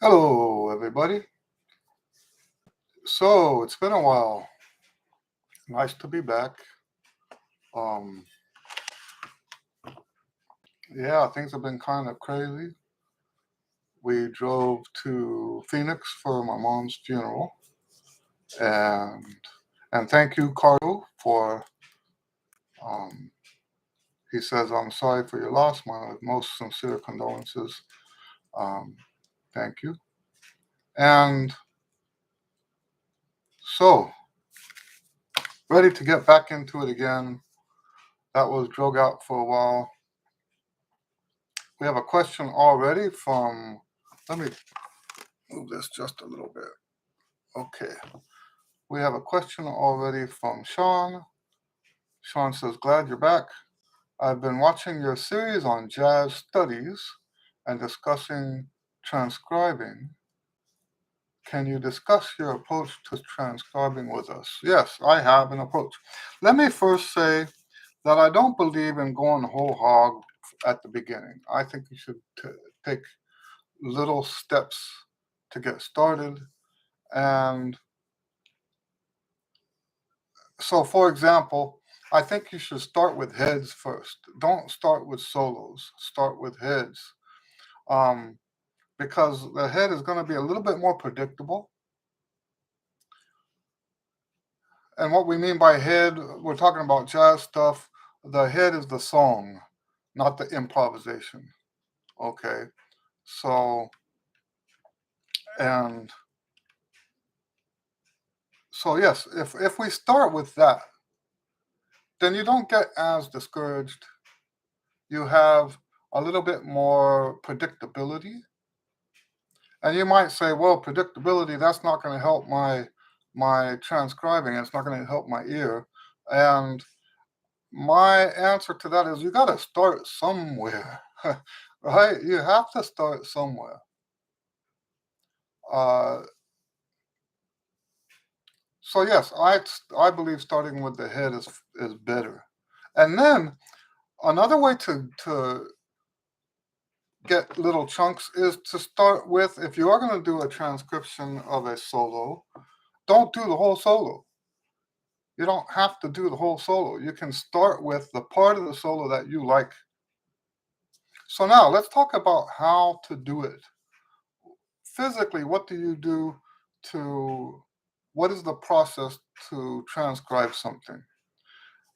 Hello, everybody. So it's been a while. Nice to be back. Um, yeah, things have been kind of crazy. We drove to Phoenix for my mom's funeral, and thank you, Carlo, for. Um, he says, "I'm sorry for your loss. My most sincere condolences." Um, Thank you. And so, ready to get back into it again. That was drug out for a while. We have a question already from. Let me move this just a little bit. Okay. We have a question already from Sean. Sean says, "Glad you're back. I've been watching your series on jazz studies and discussing transcribing. Can you discuss your approach to transcribing with us?" Yes, I have an approach. Let me first say that I don't believe in going whole hog at the beginning. I think you should take little steps to get started. And so, for example, I think you should start with heads first. Don't start with solos. Start with heads, um, because the head is going to be a little bit more predictable. And what we mean by head, we're talking about jazz stuff. The head is the song, not the improvisation. Okay, so and so yes, if we start with that, then you don't get as discouraged. You have a little bit more predictability. And you might say, well, predictability, that's not going to help my transcribing. It's not going to help my ear. And my answer to that is you got to start somewhere, right? You have to start somewhere. Uh, so yes, I believe starting with the head is better. And then another way to get little chunks is to start with, if you are going to do a transcription of a solo, don't do the whole solo. You don't have to do the whole solo. You can start with the part of the solo that you like. So now let's talk about how to do it. Physically, what do you do what is the process to transcribe something?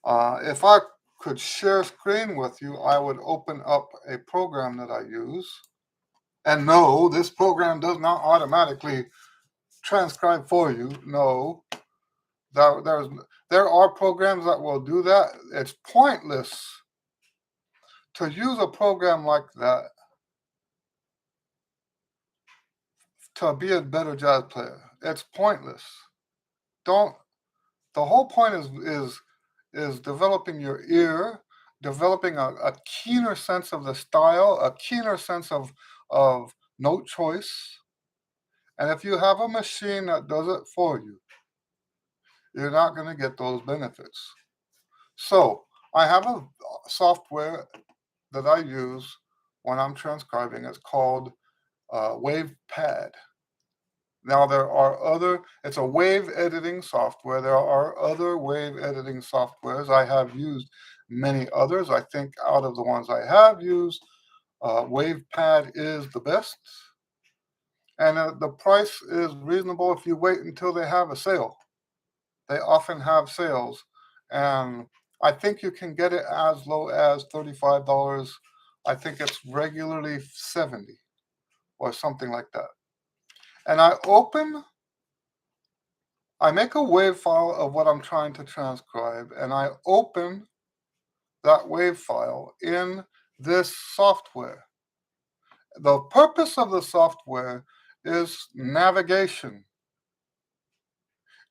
If I could share screen with you, I would open up a program that I use. And no, this program does not automatically transcribe for you. No, there are programs that will do that. It's pointless to use a program like that to be a better jazz player. It's pointless. Don't. The whole point is developing your ear, developing a keener sense of the style, a keener sense of note choice. And if you have a machine that does it for you, you're not going to get those benefits. So I have a software that I use when I'm transcribing. It's called WavePad. Now it's a wave editing software. There are other wave editing softwares. I have used many others. I think out of the ones I have used, WavePad is the best. And the price is reasonable if you wait until they have a sale. They often have sales. And I think you can get it as low as $35. I think it's regularly $70 or something like that. And I make a wave file of what I'm trying to transcribe, and I open that wave file in this software. The purpose of the software is navigation.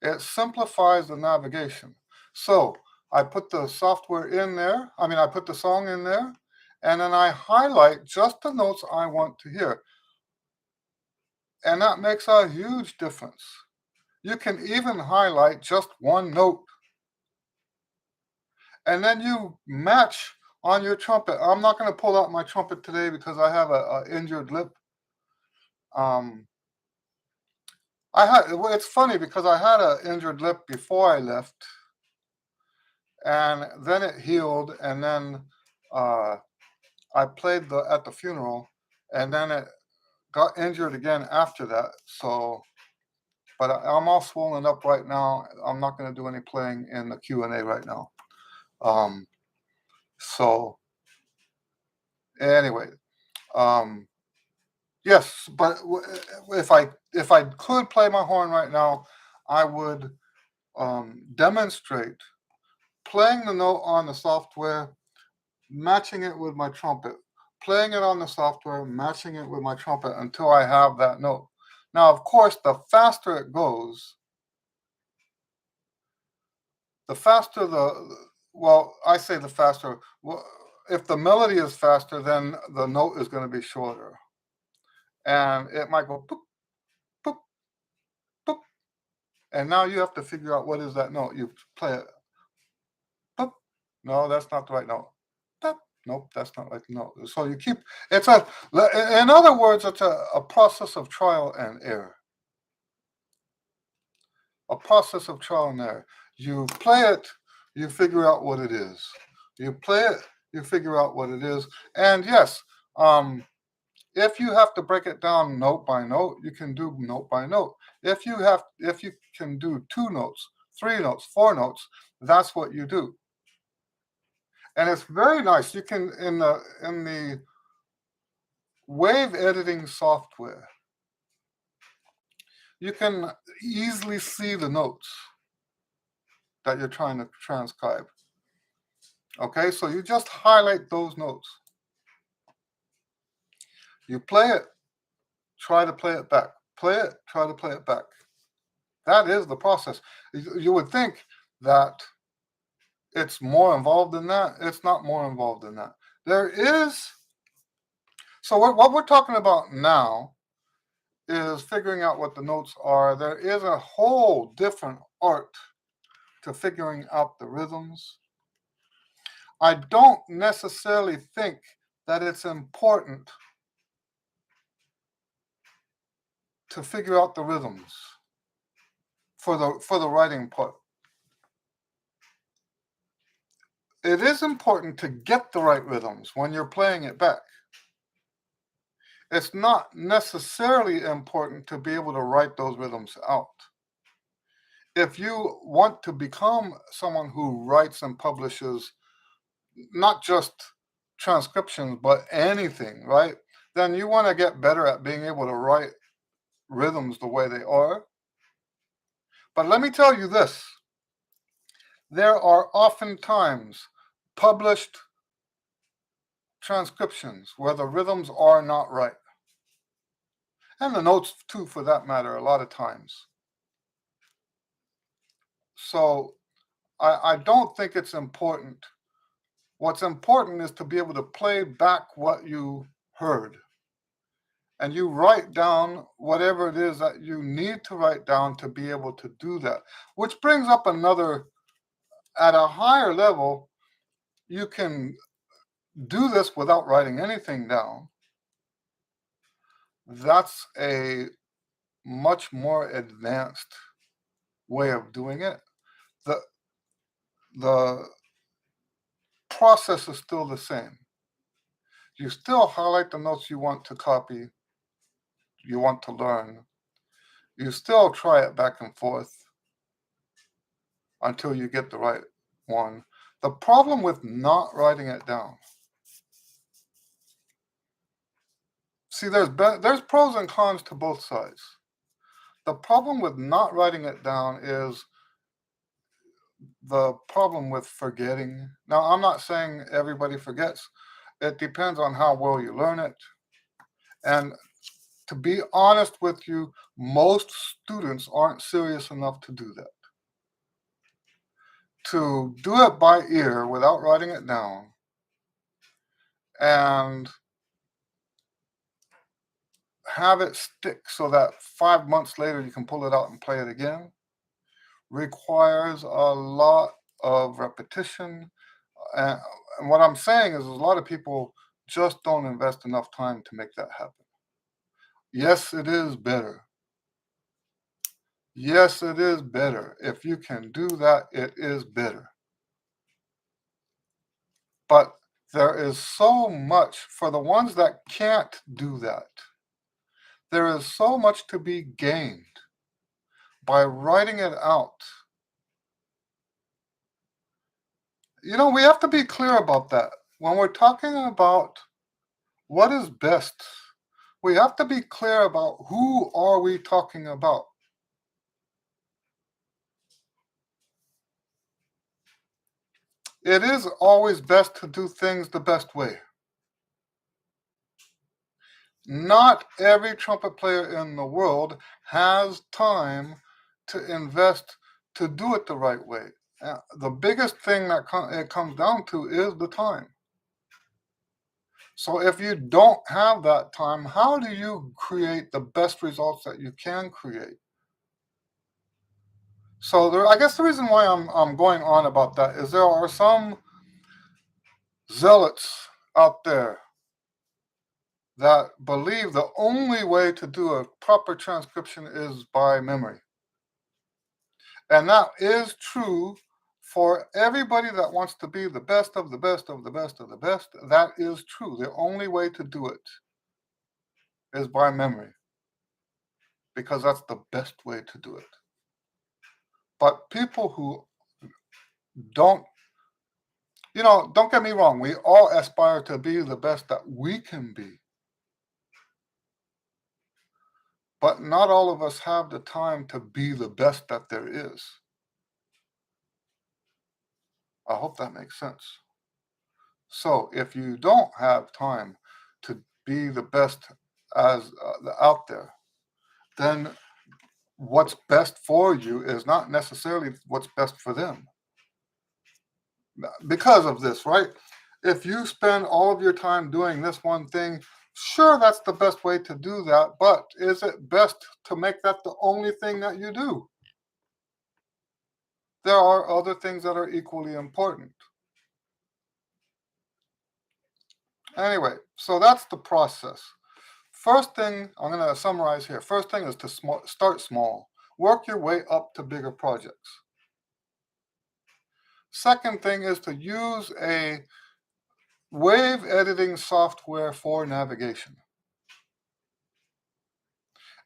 It simplifies the navigation. So I put the software in there, I put the song in there, and then I highlight just the notes I want to hear. And that makes a huge difference. You can even highlight just one note. And then you match on your trumpet. I'm not going to pull out my trumpet today because I have an injured lip. It's funny because I had an injured lip before I left, and then it healed, and then uh, I played at the funeral, and then it got injured again after that. So, but I'm all swollen up right now. I'm not going to do any playing in the Q and A right now. Um, so anyway, um, yes, but if I could play my horn right now, I would demonstrate playing the note on the software, matching it with my trumpet, playing it on the software, matching it with my trumpet until I have that note. Now, of course, the faster it goes, the faster well, I say the faster. Well, if the melody is faster, then the note is going to be shorter. And it might go boop, boop, boop. And now you have to figure out what is that note. You play it. Boop. No, that's not the right note. Boop. Nope, that's not right note. So you keep, in other words, it's a process of trial and error. A process of trial and error. You play it, you figure out what it is. You play it, you figure out what it is. And yes, if you have to break it down note by note, you can do note by note. If you can do 2 notes, 3 notes, 4 notes, that's what you do. And it's very nice. You can in the wave editing software, you can easily see the notes that you're trying to transcribe. Okay, so you just highlight those notes. You play it, try to play it back. Play it, try to play it back. That is the process. You would think that it's more involved than that. It's not more involved than that. There is, so what we're talking about now is figuring out what the notes are. There is a whole different art to figuring out the rhythms. I don't necessarily think that it's important to figure out the rhythms for the writing part. It is important to get the right rhythms when you're playing it back. It's not necessarily important to be able to write those rhythms out. If you want to become someone who writes and publishes not just transcriptions, but anything, right? Then you want to get better at being able to write rhythms the way they are. But let me tell you this. There are oftentimes published transcriptions where the rhythms are not right. And the notes too, for that matter, a lot of times. So I don't think it's important. What's important is to be able to play back what you heard. And you write down whatever it is that you need to write down to be able to do that. Which brings up another, at a higher level, you can do this without writing anything down. That's a much more advanced way of doing it. The process is still the same. You still highlight the notes you want to copy, you want to learn. You still try it back and forth until you get the right one. The problem with not writing it down, see, there's pros and cons to both sides. The problem with not writing it down is the problem with forgetting. Now, I'm not saying everybody forgets. It depends on how well you learn it. And to be honest with you, most students aren't serious enough to do that. To do it by ear without writing it down and have it stick so that 5 months later you can pull it out and play it again requires a lot of repetition. And what I'm saying is a lot of people just don't invest enough time to make that happen. Yes, it is better Yes, it is better. If you can do that, it is better. But there is so much for the ones that can't do that. There is so much to be gained by writing it out. We have to be clear about that. When we're talking about what is best, we have to be clear about who are we talking about. It is always best to do things the best way. Not every trumpet player in the world has time to invest to do it the right way. The biggest thing that it comes down to is the time. So if you don't have that time, how do you create the best results that you can create? So I guess the reason why I'm going on about that is there are some zealots out there that believe the only way to do a proper transcription is by memory. And that is true for everybody that wants to be the best of the best of the best of the best. That is true. The only way to do it is by memory because that's the best way to do it. But people who don't, don't get me wrong, we all aspire to be the best that we can be. But not all of us have the time to be the best that there is. I hope that makes sense. So if you don't have time to be the best as out there, then what's best for you is not necessarily what's best for them. Because of this, right? If you spend all of your time doing this one thing, sure, that's the best way to do that, but is it best to make that the only thing that you do? There are other things that are equally important. Anyway, so that's the process. First thing, I'm going to summarize here. First thing is to start small. Work your way up to bigger projects. Second thing is to use a wave editing software for navigation.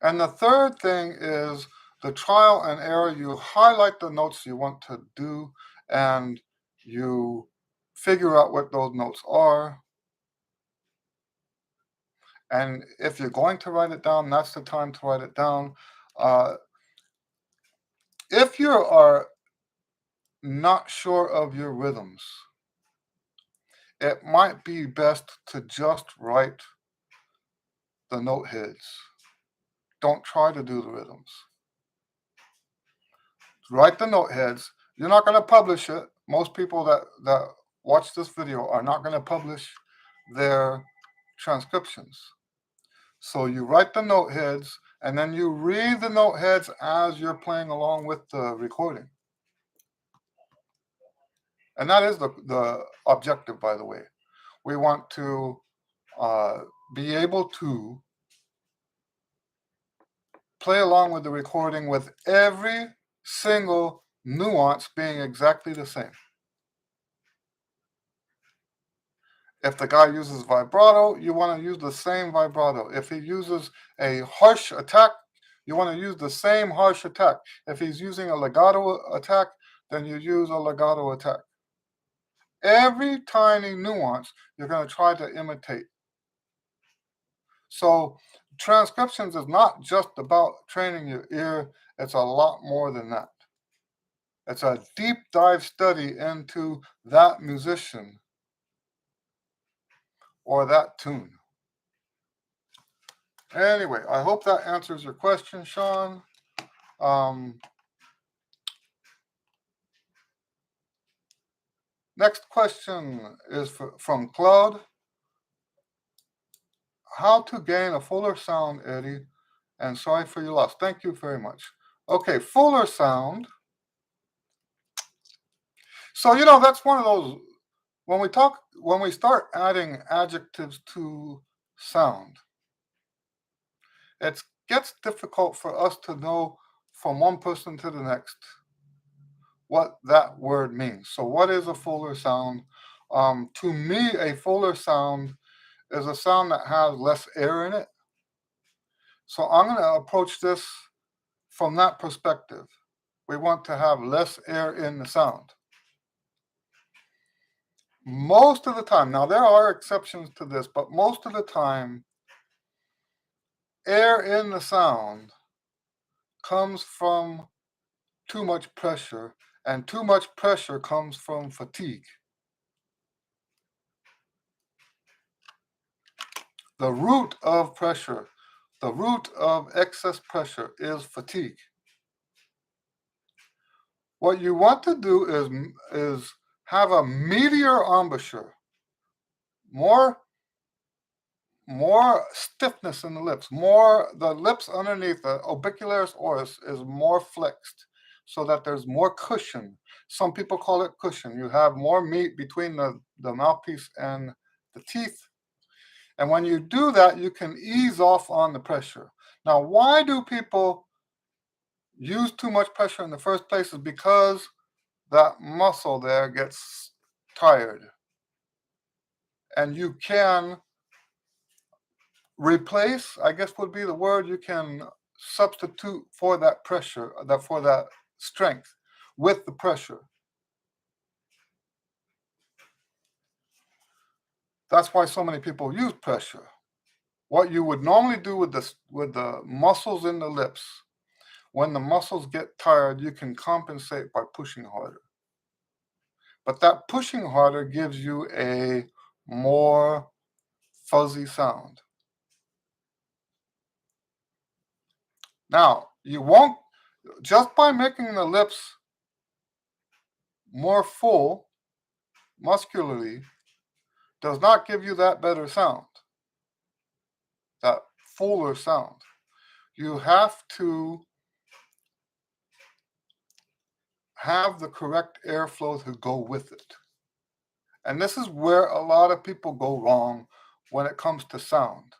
And the third thing is the trial and error. You highlight the notes you want to do and you figure out what those notes are. And if you're going to write it down, that's the time to write it down. If you are not sure of your rhythms, it might be best to just write the note heads. Don't try to do the rhythms. Write the note heads. You're not going to publish it. Most people that watch this video are not going to publish their transcriptions. So you write the note heads and then you read the note heads as you're playing along with the recording. And that is the objective, by the way. We want to be able to play along with the recording with every single nuance being exactly the same. If the guy uses vibrato, you want to use the same vibrato. If he uses a harsh attack, you want to use the same harsh attack. If he's using a legato attack, then you use a legato attack. Every tiny nuance you're going to try to imitate. So transcriptions is not just about training your ear. It's a lot more than that. It's a deep dive study into that musician or that tune. Anyway, I hope that answers your question, Sean. Next question is from Claude. How to gain a fuller sound, Eddie? And sorry for your loss. Thank you very much. Okay, fuller sound. So, that's one of those, when we start adding adjectives to sound, it gets difficult for us to know from one person to the next what that word means. So, what is a fuller sound? To me, a fuller sound is a sound that has less air in it. So, I'm going to approach this from that perspective. We want to have less air in the sound. Most of the time, now there are exceptions to this, but most of the time, air in the sound comes from too much pressure, and too much pressure comes from fatigue. The root of pressure, the root of excess pressure is fatigue. What you want to do is have a meteor embouchure, more more stiffness in the lips, more the lips underneath the orbicularis oris is more flexed so that there's more cushion. Some people call it cushion. You have more meat between the mouthpiece and the teeth. And when you do that, you can ease off on the pressure. Now, why do people use too much pressure in the first place? Is because that muscle there gets tired. And you can replace, I guess would be the word, you can substitute for that pressure, for that strength with the pressure. That's why so many people use pressure. What you would normally do with the muscles in the lips, when the muscles get tired, you can compensate by pushing harder. But that pushing harder gives you a more fuzzy sound. Now, you won't, just by making the lips more full muscularly, does not give you that better sound, that fuller sound. You have to have the correct airflow to go with it. And this is where a lot of people go wrong when it comes to sound,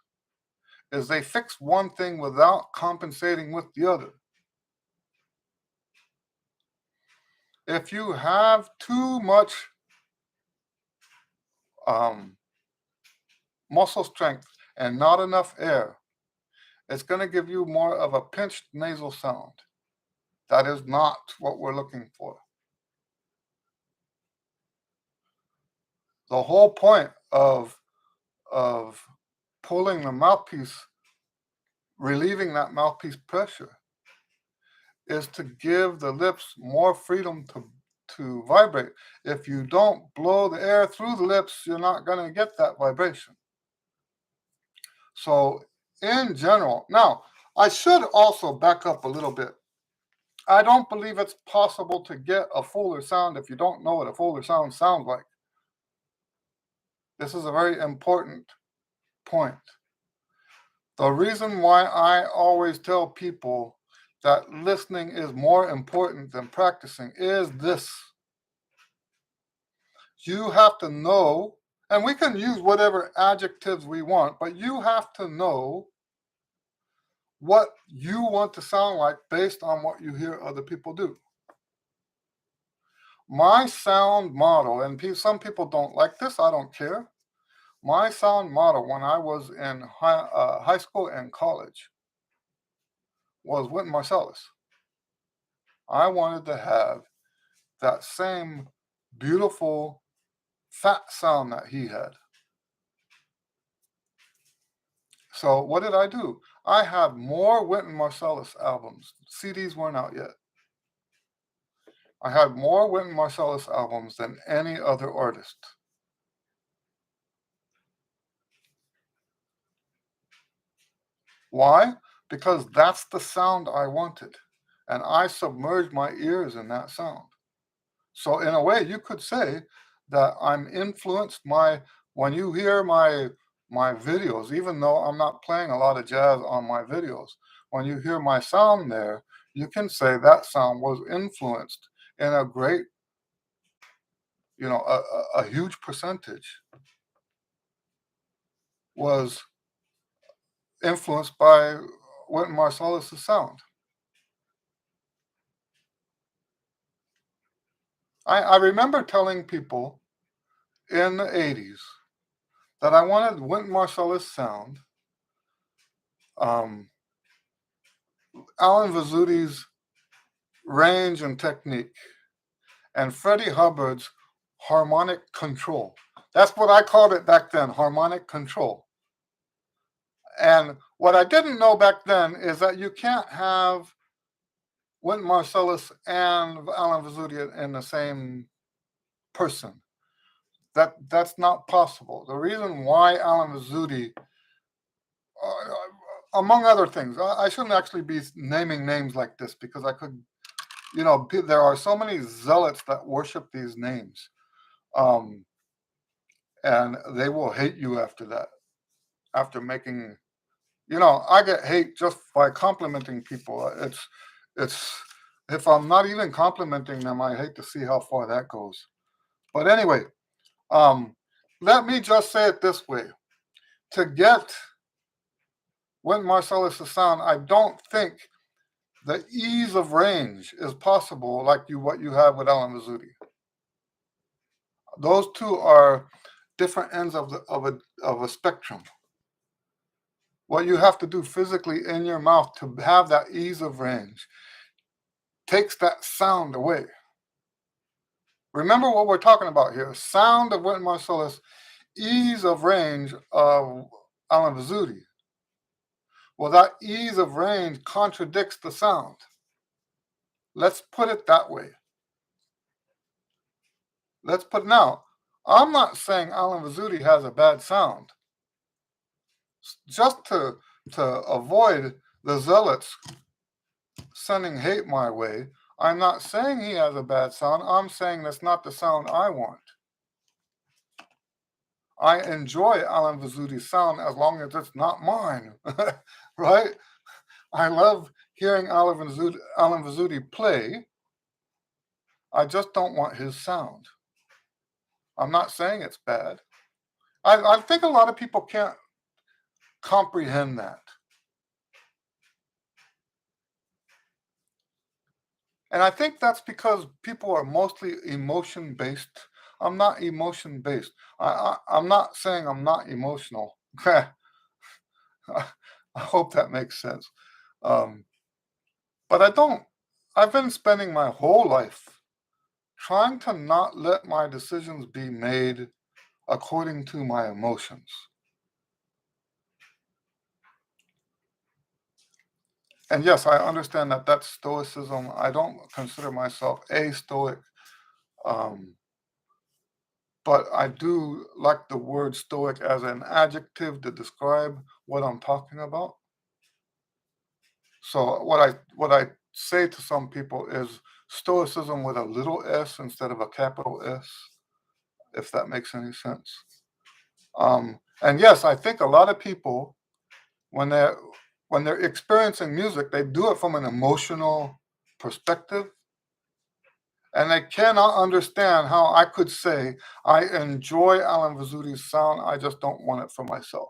is they fix one thing without compensating with the other. If you have too much muscle strength and not enough air, it's going to give you more of a pinched nasal sound. That is not what we're looking for. The whole point of pulling the mouthpiece, relieving that mouthpiece pressure, is to give the lips more freedom to vibrate. If you don't blow the air through the lips, you're not going to get that vibration. So, in general, now I should also back up a little bit. I don't believe it's possible to get a fuller sound if you don't know what a fuller sound sounds like. This is a very important point. The reason why I always tell people that listening is more important than practicing is this. You have to know, and we can use whatever adjectives we want, but you have to know what you want to sound like based on what you hear other people do. My sound model, and some people don't like this, I don't care. My sound model when I was in high school and college was Wynton Marsalis. I wanted to have that same beautiful fat sound that he had. So what did I do? I had more Wynton Marsalis albums. CDs weren't out yet. I had more Wynton Marsalis albums than any other artist. Why? Because that's the sound I wanted. And I submerged my ears in that sound. So in a way, you could say that I'm influenced when you hear my videos, even though I'm not playing a lot of jazz on my videos, when you hear my sound there, you can say that sound was influenced in a great, a huge percentage was influenced by Wynton Marsalis's sound. I remember telling people in the 80s that I wanted Wynton Marsalis sound, um, Alan Vazuti's range and technique, and Freddie Hubbard's harmonic control. That's what I called it back then, harmonic control. And what I didn't know back then is that you can't have Wynton Marsalis and Alan Vazzuti in the same person. That's not possible. The reason why Alan Vazzuti, among other things, I shouldn't actually be naming names like this because I could, there are so many zealots that worship these names, and they will hate you after that. After making, I get hate just by complimenting people. It's if I'm not even complimenting them, I hate to see how far that goes. But anyway, let me just say it this way: to get Wynton Marsalis' sound, I don't think the ease of range is possible like what you have with Alan Vazzuti. Those two are different ends of a spectrum. What you have to do physically in your mouth to have that ease of range takes that sound away. Remember what we're talking about here: sound of Wynton Marsalis, ease of range of Alan Vazzuti. Well, that ease of range contradicts the sound. Let's put it that way. Now. I'm not saying Alan Vazzuti has a bad sound. Just to avoid the zealots sending hate my way, I'm not saying he has a bad sound. I'm saying that's not the sound I want. I enjoy Alan Vazzouti's sound as long as it's not mine, right? I love hearing Alan Vazzuti play. I just don't want his sound. I'm not saying it's bad. I think a lot of people can't comprehend that. And I think that's because people are mostly emotion-based. I'm not emotion-based. I'm not saying I'm not emotional. I hope that makes sense. But I don't. I've been spending my whole life trying to not let my decisions be made according to my emotions. And yes, I understand that that's stoicism. I don't consider myself a stoic, but I do like the word stoic as an adjective to describe what I'm talking about. So what I say to some people is stoicism with a little s instead of a capital S, if that makes any sense. And yes, I think a lot of people, when they're experiencing music, they do it from an emotional perspective, and they cannot understand how I could say I enjoy Alan Vazzouti's sound. I just don't want it for myself.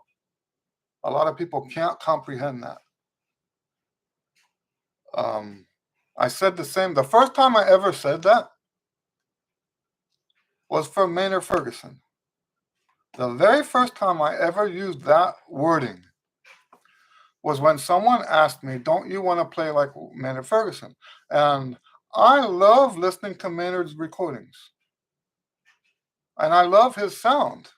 A lot of people can't comprehend that. I said the same. The first time I ever said that was for Maynard Ferguson. The very first time I ever used that wording was when someone asked me, "Don't you want to play like Maynard Ferguson?" And I love listening to Maynard's recordings. And I love his sound.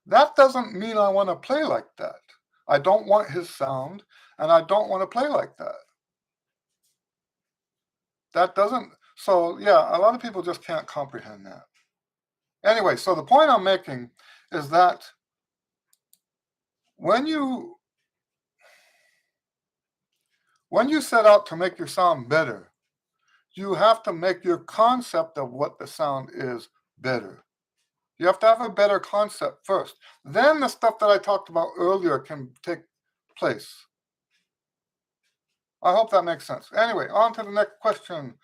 That doesn't mean I want to play like that. I don't want his sound, and I don't want to play like that. That doesn't, so yeah, a lot of people just can't comprehend that. Anyway, so the point I'm making is that when you set out to make your sound better, you have to make your concept of what the sound is better. You have to have a better concept first. Then the stuff that I talked about earlier can take place. I hope that makes sense. Anyway, on to the next question.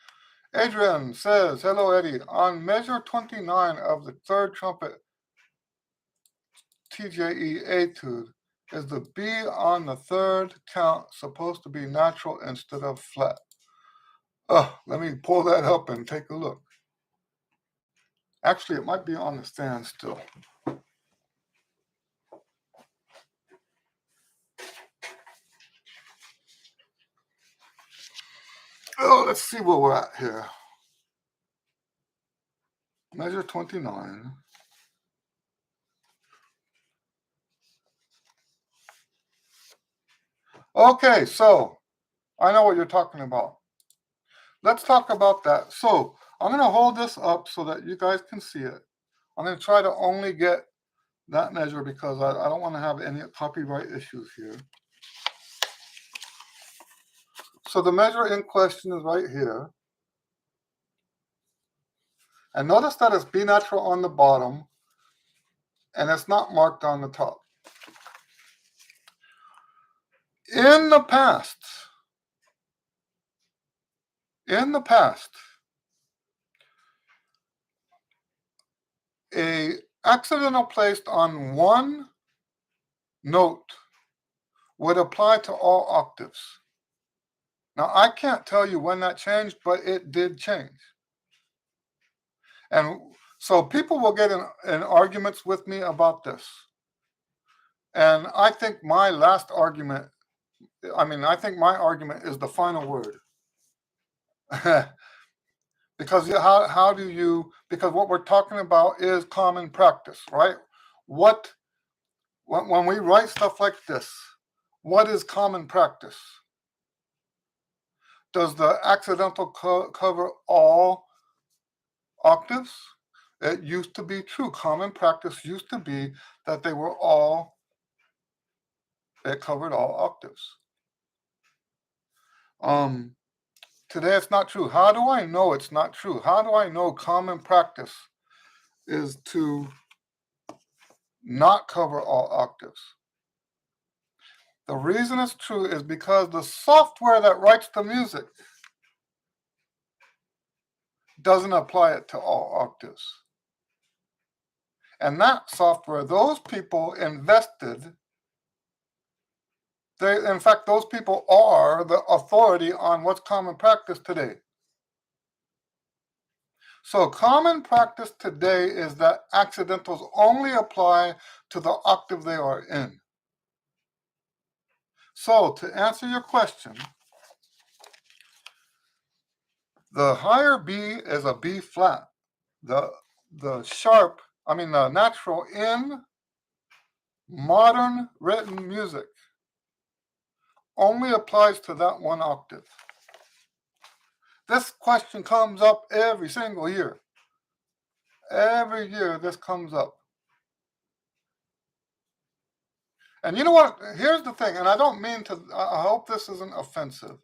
Adrian says, "Hello, Eddie. On measure 29 of the third trumpet TJE etude, is the B on the third count supposed to be natural instead of flat?" Let me pull that up and take a look. Actually, it might be on the stand still. Oh, let's see where we're at here. Measure 29. Okay, so I know what you're talking about. Let's talk about that. So I'm going to hold this up so that you guys can see it. I'm going to try to only get that measure because I don't want to have any copyright issues here. So the measure in question is right here. And notice that it's B natural on the bottom and it's not marked on the top. In the past, a accidental placed on one note would apply to all octaves. Now, I can't tell you when that changed, but it did change. And so people will get in arguments with me about this. And I think my argument is the final word. Because how do you, because what we're talking about is common practice, right? When we write stuff like this, what is common practice? Does the accidental cover all octaves? It used to be true. Common practice used to be that it covered all octaves. Today it's not true. How do I know it's not true? How do I know common practice is to not cover all octaves? The reason it's true is because the software that writes the music doesn't apply it to all octaves. And that software, those people invested, in fact, those people are the authority on what's common practice today. So common practice today is that accidentals only apply to the octave they are in. So to answer your question, the higher B is a B flat. The natural in modern written music only applies to that one octave. This question comes up every single year. Every year this comes up. And you know what? Here's the thing, and I don't mean to, I hope this isn't offensive.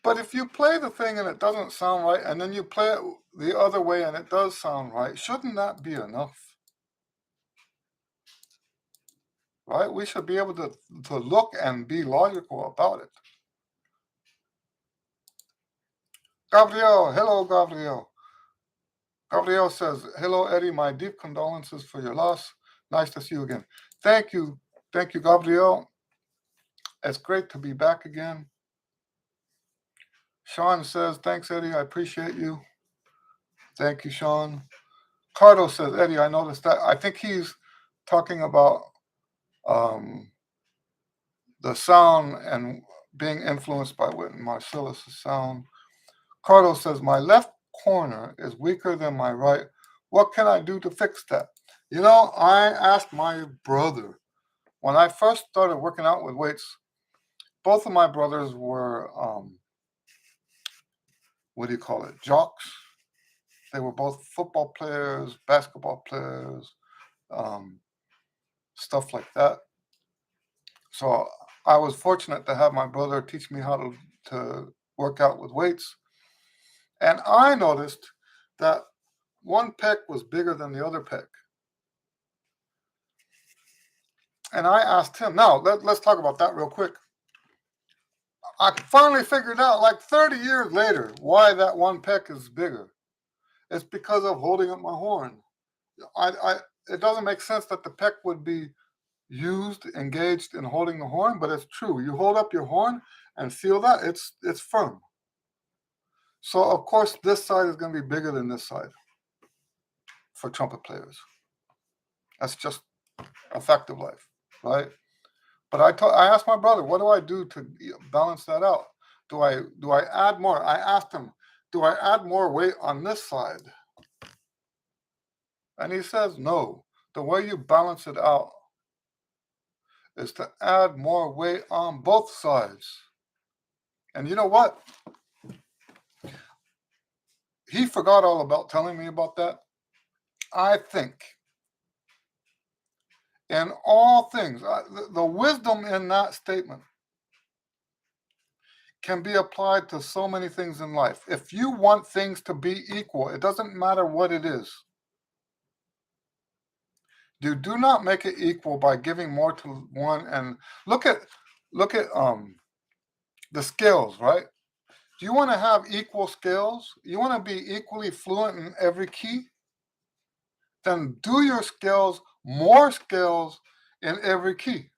But if you play the thing and it doesn't sound right, and then you play it the other way and it does sound right, shouldn't that be enough? Right? We should be able to look and be logical about it. Gabriel, hello, Gabriel. Gabriel says, hello, Eddie, my deep condolences for your loss. Nice to see you again. Thank you, Gabriel. It's great to be back again. Sean says, thanks, Eddie, I appreciate you. Thank you, Sean. Cardo says, Eddie, I noticed that. I think he's talking about the sound and being influenced by Wynton Marsalis' sound. Cardo says, my left corner is weaker than my right. What can I do to fix that? You know, I asked my brother, when I first started working out with weights, both of my brothers were, jocks. They were both football players, basketball players, stuff like that. So I was fortunate to have my brother teach me how to work out with weights. And I noticed that one pec was bigger than the other pec. And I asked him, now let's talk about that real quick. I finally figured out, like 30 years later, why that one pec is bigger. It's because of holding up my horn. It doesn't make sense that the pec would be used, engaged in holding the horn, but it's true. You hold up your horn and feel that it's firm. So of course this side is going to be bigger than this side for trumpet players. That's just a fact of life, right? But I asked my brother, what do I do to balance that out? Do I add more? I asked him, do I add more weight on this side? And he says, no. The way you balance it out is to add more weight on both sides. And you know what? He forgot all about telling me about that. I think in all things, the wisdom in that statement can be applied to so many things in life. If you want things to be equal, it doesn't matter what it is. You do not make it equal by giving more to one. And look at the scales, right? Do you want to have equal scales? You want to be equally fluent in every key? Then do your scales, more scales in every key.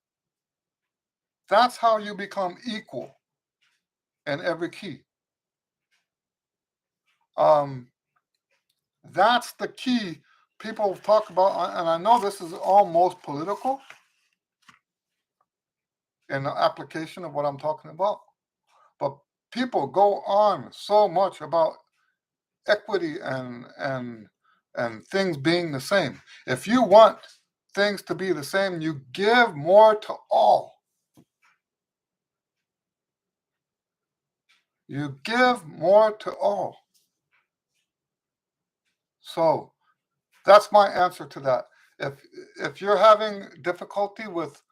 That's how you become equal in every key. That's the key people talk about, and I know this is almost political in the application of what I'm talking about, but people go on so much about equity and things being the same. If you want things to be the same, you give more to all. You give more to all. So that's my answer to that. If you're having difficulty with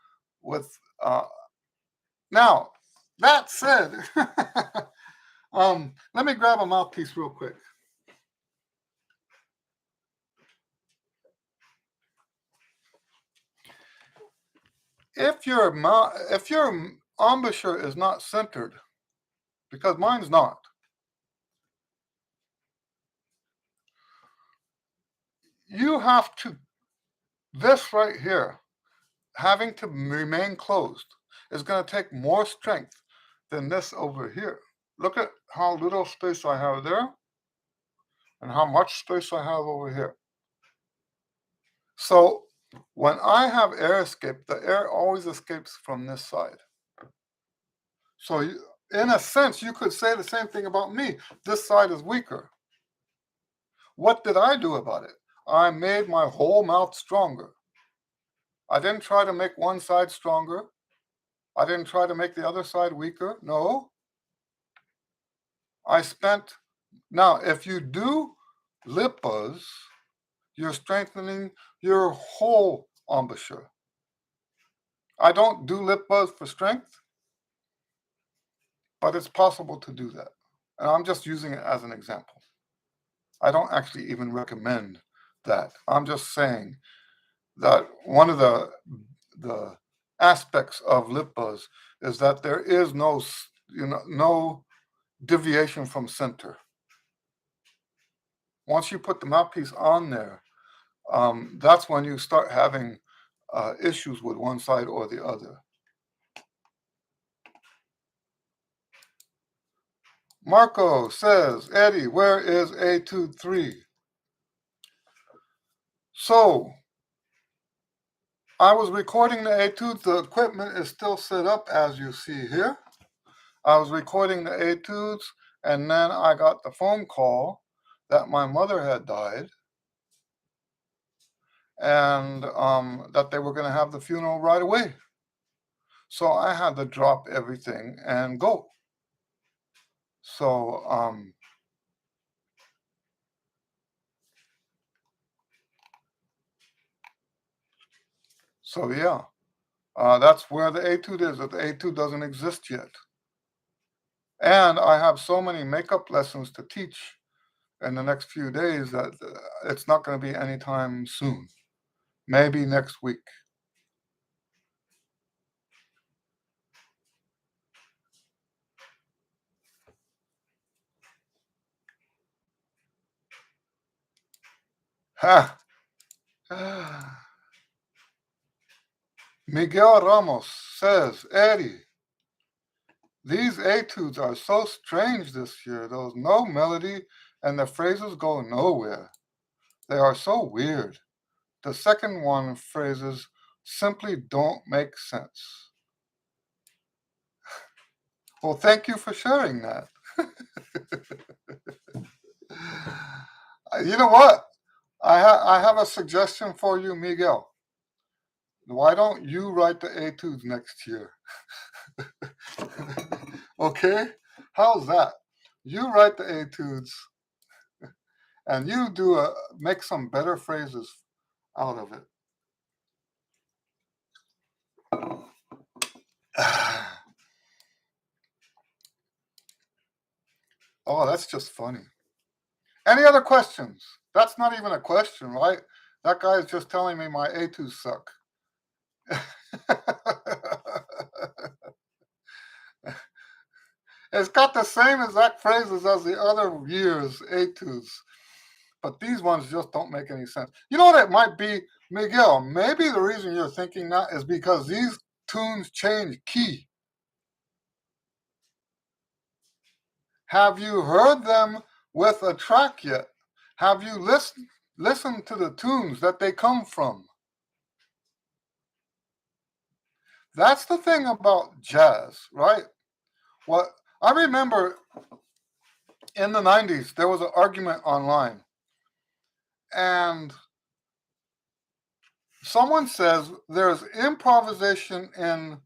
now, that said, let me grab a mouthpiece real quick. If your embouchure is not centered, because mine's not, you have to, this right here, having to remain closed, is going to take more strength than this over here. Look at how little space I have there and how much space I have over here. So when I have air escape, the air always escapes from this side. So in a sense, you could say the same thing about me. This side is weaker. What did I do about it? I made my whole mouth stronger. I didn't try to make one side stronger. I didn't try to make the other side weaker. No. Now, if you do lip buzz, you're strengthening your whole embouchure. I don't do lip buzz for strength, but it's possible to do that. And I'm just using it as an example. I don't actually even recommend that. I'm just saying that one of the aspects of lip buzz is that there is no deviation from center. Once you put the mouthpiece on there, that's when you start having issues with one side or the other. Marco says, Eddie, where is Etude 3? So I was recording the etudes. The equipment is still set up as you see here. I was recording the etudes, and then I got the phone call that my mother had died and that they were going to have the funeral right away. So I had to drop everything and go. So yeah, that's where the etude is. That the etude doesn't exist yet. And I have so many makeup lessons to teach in the next few days that it's not going to be anytime soon. Maybe next week. Ha! Miguel Ramos says, Eddie, these etudes are so strange this year. There's no melody and the phrases go nowhere. They are so weird. The second one phrases simply don't make sense. Well, thank you for sharing that. You know what? I have a suggestion for you, Miguel. Why don't you write the etudes next year? Okay? How's that? You write the etudes and you make some better phrases out of it. Oh, that's just funny. Any other questions? That's not even a question, right? That guy is just telling me my etudes suck. It's got the same exact phrases as the other year's etudes, but these ones just don't make any sense. You know what it might be, Miguel? Maybe the reason you're thinking that is because these tunes change key. Have you heard them with a track yet? Have you listened to the tunes that they come from? That's the thing about jazz, right? What I remember in the 90s, there was an argument online, and someone says there's improvisation in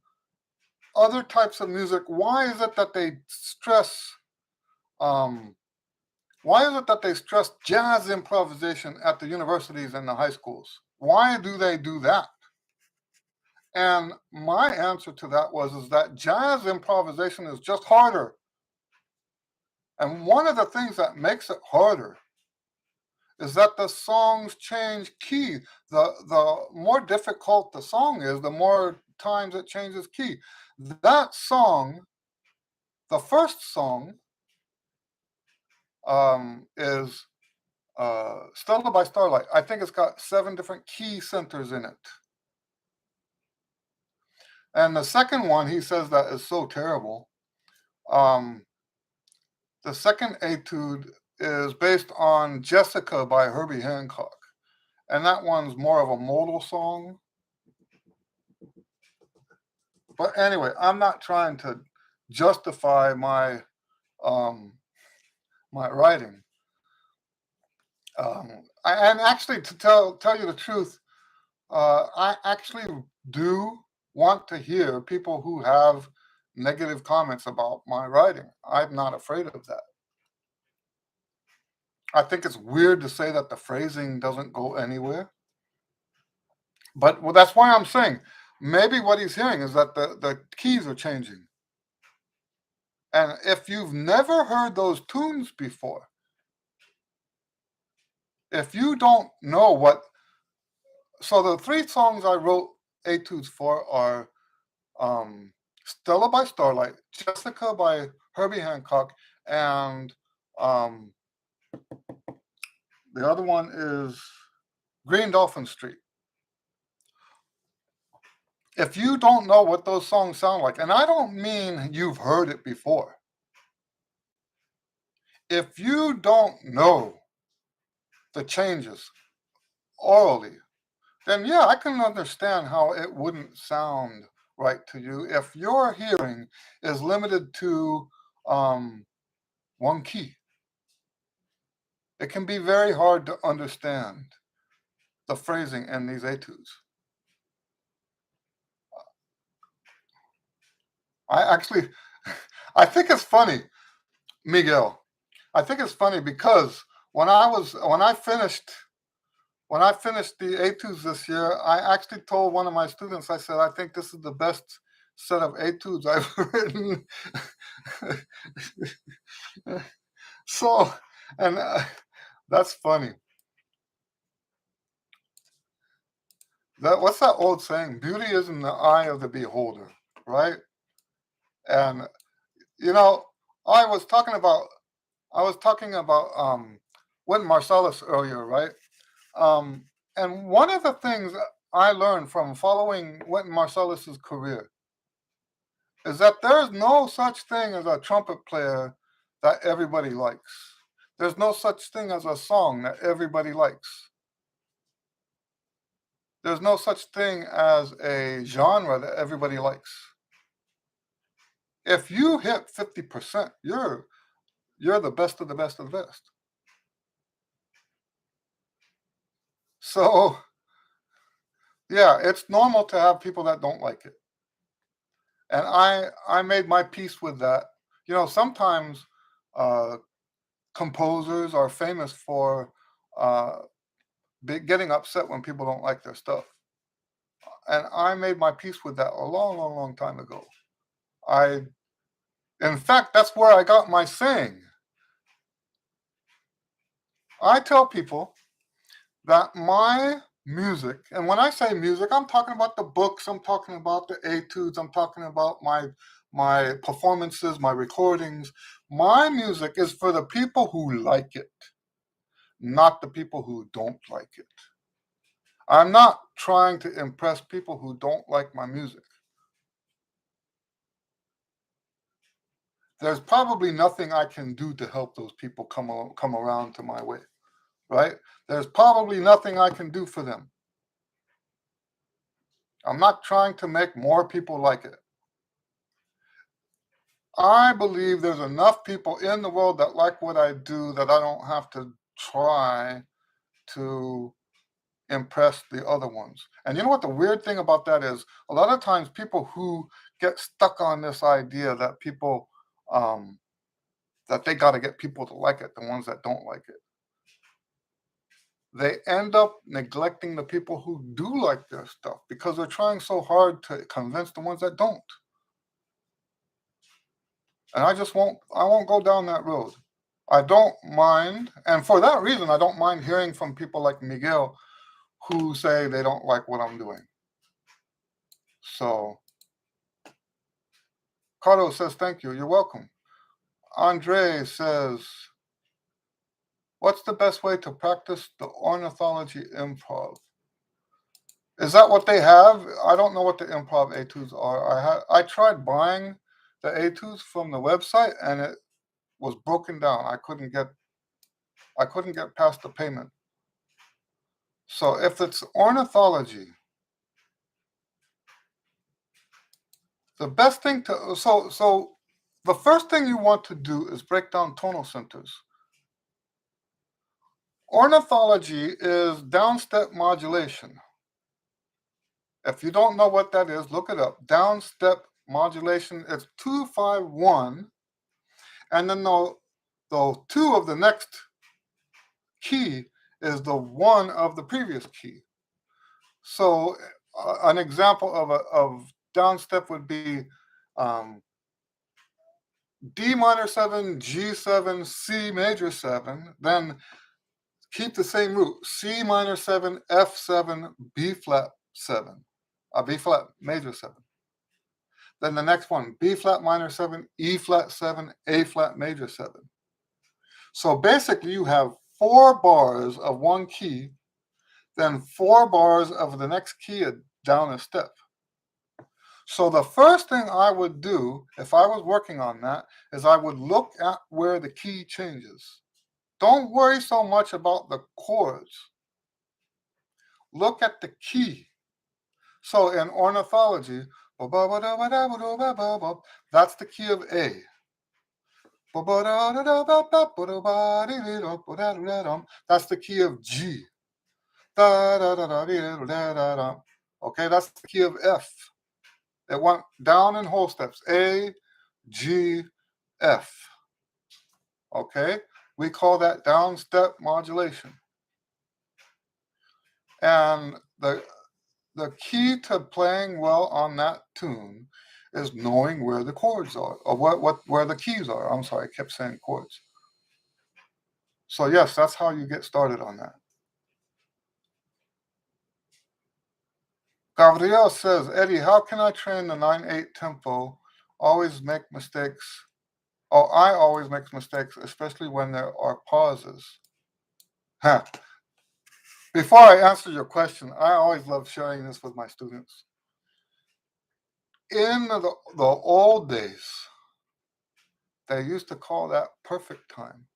other types of music. Why is it that they stress um, why is it that they stress jazz improvisation at the universities and the high schools? Why do they do that? And my answer to that was is that jazz improvisation is just harder. And one of the things that makes it harder is that the songs change key. The more difficult the song is, the more times it changes key. That song, the first song, is Stella by Starlight. I think it's got 7 different key centers in it. And the second one, he says that is so terrible. The second etude is based on Jessica by Herbie Hancock. And that one's more of a modal song. But anyway, I'm not trying to justify my my writing. And actually, to tell you the truth, I actually do want to hear people who have negative comments about my writing. I'm not afraid of that. I think it's weird to say that the phrasing doesn't go anywhere. But well, that's why I'm saying maybe what he's hearing is that the keys are changing. And if you've never heard those tunes before, if you don't know what, so the 3 songs I wrote etudes for are Stella by Starlight, Jessica by Herbie Hancock, and the other one is Green Dolphin Street. If you don't know what those songs sound like, and I don't mean you've heard it before, if you don't know the changes orally, then yeah, I can understand how it wouldn't sound right to you if your hearing is limited to one key. It can be very hard to understand the phrasing in these etudes. I actually, I think it's funny, Miguel. I think it's funny because when I finished the etudes this year, I actually told one of my students, I said, I think this is the best set of etudes I've written. So, and that's funny. What's that old saying? Beauty is in the eye of the beholder, right? And you know, I was talking about I was talking about Wynton Marsalis earlier, right? And one of the things I learned from following Wynton Marsalis's career is that there's no such thing as a trumpet player that everybody likes. There's no such thing as a song that everybody likes. There's no such thing as a genre that everybody likes. If you hit 50%, you're the best of the best of the best. So yeah, it's normal to have people that don't like it. And I made my peace with that. Sometimes uh, composers are famous for uh, getting upset when people don't like their stuff. And I made my peace with that a long, long, long time ago. In fact, that's where I got my saying. I tell people that my music, and when I say music, I'm talking about the books, I'm talking about the etudes, I'm talking about my performances, my recordings. My music is for the people who like it, not the people who don't like it. I'm not trying to impress people who don't like my music. There's probably nothing I can do to help those people come around to my way, right? There's probably nothing I can do for them. I'm not trying to make more people like it. I believe there's enough people in the world that like what I do that I don't have to try to impress the other ones. And you know what the weird thing about that is? A lot of times people who get stuck on this idea that that they got to get people to like it, the ones that don't like it, they end up neglecting the people who do like their stuff because they're trying so hard to convince the ones that don't. And I won't go down that road. I don't mind, and for that reason, I don't mind hearing from people like Miguel who say they don't like what I'm doing. So, Carlos says, thank you. You're welcome. Andre says, what's the best way to practice the ornithology improv? Is that what they have? I don't know what the improv etudes are. I tried buying the etudes from the website and it was broken down. I couldn't get past the payment. So if it's ornithology, the best thing to so the first thing you want to do is break down tonal centers. Ornithology is downstep modulation. If you don't know what that is, look it up. Downstep modulation is 2-5-1, and then the 2 of the next key is the 1 of the previous key. So an example of downstep would be D minor 7, G7, C major 7, then keep the same root, C minor 7, F7, B flat 7, B flat major 7. Then the next one, B flat minor 7, E flat 7, A flat major 7. So basically you have 4 bars of one key, then 4 bars of the next key down a step. So the first thing I would do if I was working on that is I would look at where the key changes. Don't worry so much about the chords. Look at the key. So in ornithology, that's the key of A. That's the key of G. Okay, that's the key of F. It went down in whole steps. A, G, F. Okay, we call that downstep modulation. And the key to playing well on that tune is knowing where the chords are, or where the keys are. I'm sorry, I kept saying chords. So yes, that's how you get started on that. Gabriel says, Eddie, how can I train the 9/8 tempo? Always make mistakes. Oh, I always make mistakes, especially when there are pauses. Huh. Before I answer your question, I always love sharing this with my students. In the old days, they used to call that perfect time.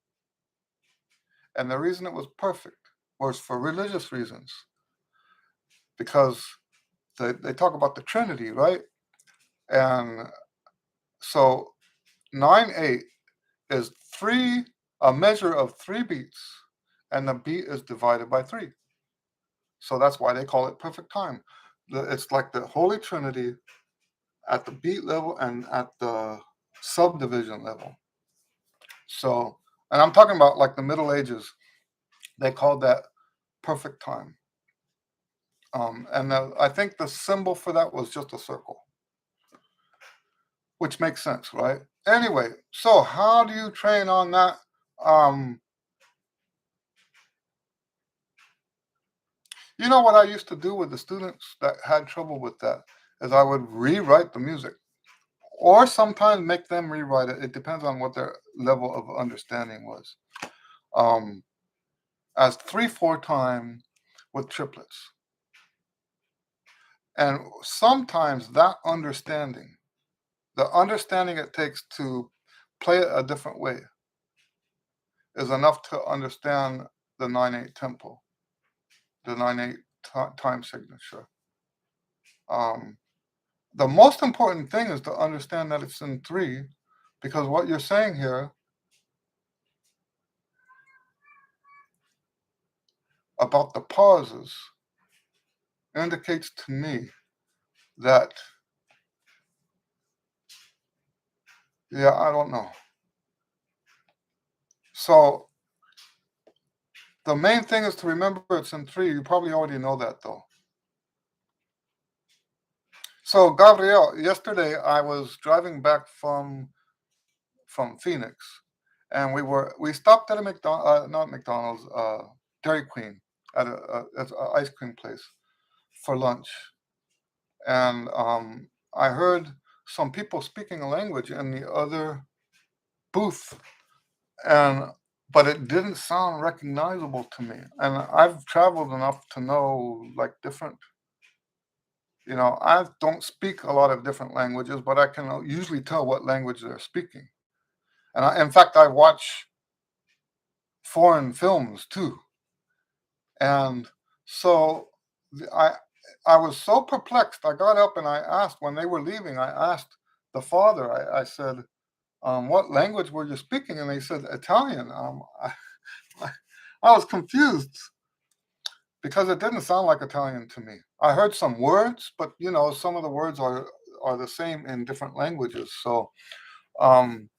And the reason it was perfect was for religious reasons, because they talk about the Trinity, right? And so 9/8 is a measure of 3 beats, and the beat is divided by 3. So that's why they call it perfect time. It's like the Holy Trinity at the beat level and at the subdivision level. So, and I'm talking about like the Middle Ages. They called that perfect time. And I think the symbol for that was just a circle, which makes sense, right? Anyway, so how do you train on that? Um, you know what I used to do with the students that had trouble with that is I would rewrite the music, or sometimes make them rewrite it. It depends on what their level of understanding was. Um, as 3/4 time with triplets. And sometimes that understanding, the understanding it takes to play it a different way, is enough to understand the 9/8 tempo, the 9/8 time signature. Um, the most important thing is to understand that it's in 3, because what you're saying here about the pauses indicates to me that, yeah, I don't know. So the main thing is to remember it's in 3. You probably already know that, though. So, Gabriel, yesterday I was driving back from Phoenix, and we stopped at a not McDonald's, Dairy Queen, at a ice cream place for lunch, and I heard some people speaking a language in the other booth, and but it didn't sound recognizable to me. And I've traveled enough to know like different. I don't speak a lot of different languages, but I can usually tell what language they're speaking. And in fact, I watch foreign films too. And so I was so perplexed. I got up and I asked, when they were leaving, I asked the father, I said, what language were you speaking? And they said, Italian. I, I was confused because it didn't sound like Italian to me. I heard some words, but some of the words are the same in different languages. So, and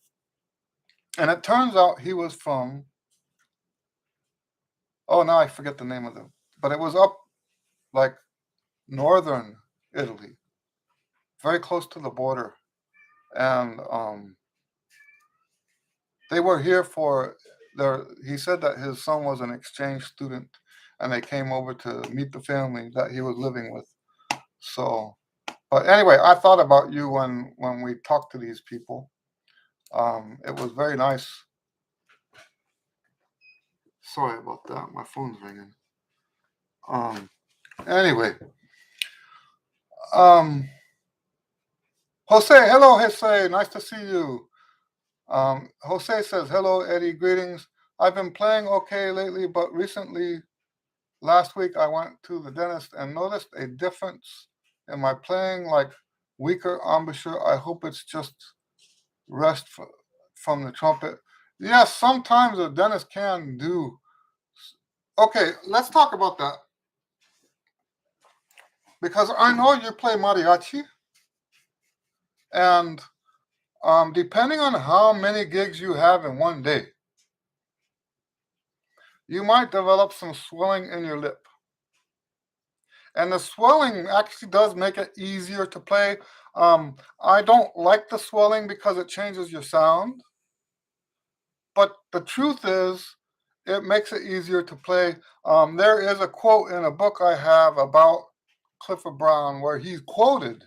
it turns out he was from, oh, now I forget the name of them, but it was up like northern Italy, very close to the border, and they were here for their. He said that his son was an exchange student, and they came over to meet the family that he was living with. So, but anyway, I thought about you when we talked to these people. It was very nice. Sorry about that. My phone's ringing. Um, anyway, um, Jose, hello, Jose. Nice to see you. Jose says, hello, Eddie. Greetings. I've been playing okay lately, but recently, last week, I went to the dentist and noticed a difference in my playing, like weaker embouchure. I hope it's just rest from the trumpet. Yes, sometimes a dentist can do. Okay, let's talk about that. Because I know you play mariachi, and depending on how many gigs you have in one day, you might develop some swelling in your lip. And the swelling actually does make it easier to play. I don't like the swelling because it changes your sound. But the truth is, it makes it easier to play. There is a quote in a book I have about Clifford Brown where he's quoted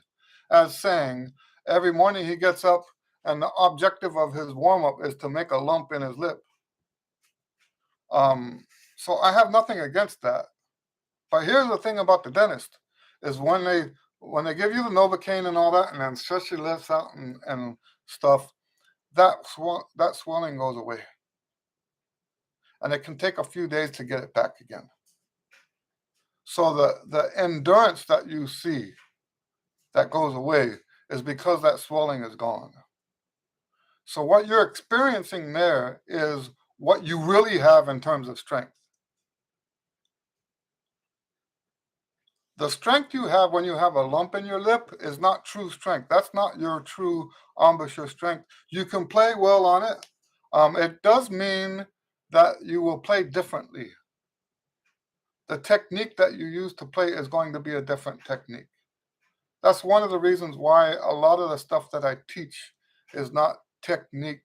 as saying, every morning he gets up and the objective of his warm up is to make a lump in his lip. So I have nothing against that. But here's the thing about the dentist is when they give you the Novocaine and all that, and then stretch your lips out and stuff, that swelling goes away, and it can take a few days to get it back again. So the endurance that you see that goes away is because that swelling is gone. So what you're experiencing there is what you really have in terms of strength. The strength you have when you have a lump in your lip is not true strength. That's not your true embouchure strength. You can play well on it. It does mean that you will play differently. The technique that you use to play is going to be a different technique. That's one of the reasons why a lot of the stuff that I teach is not technique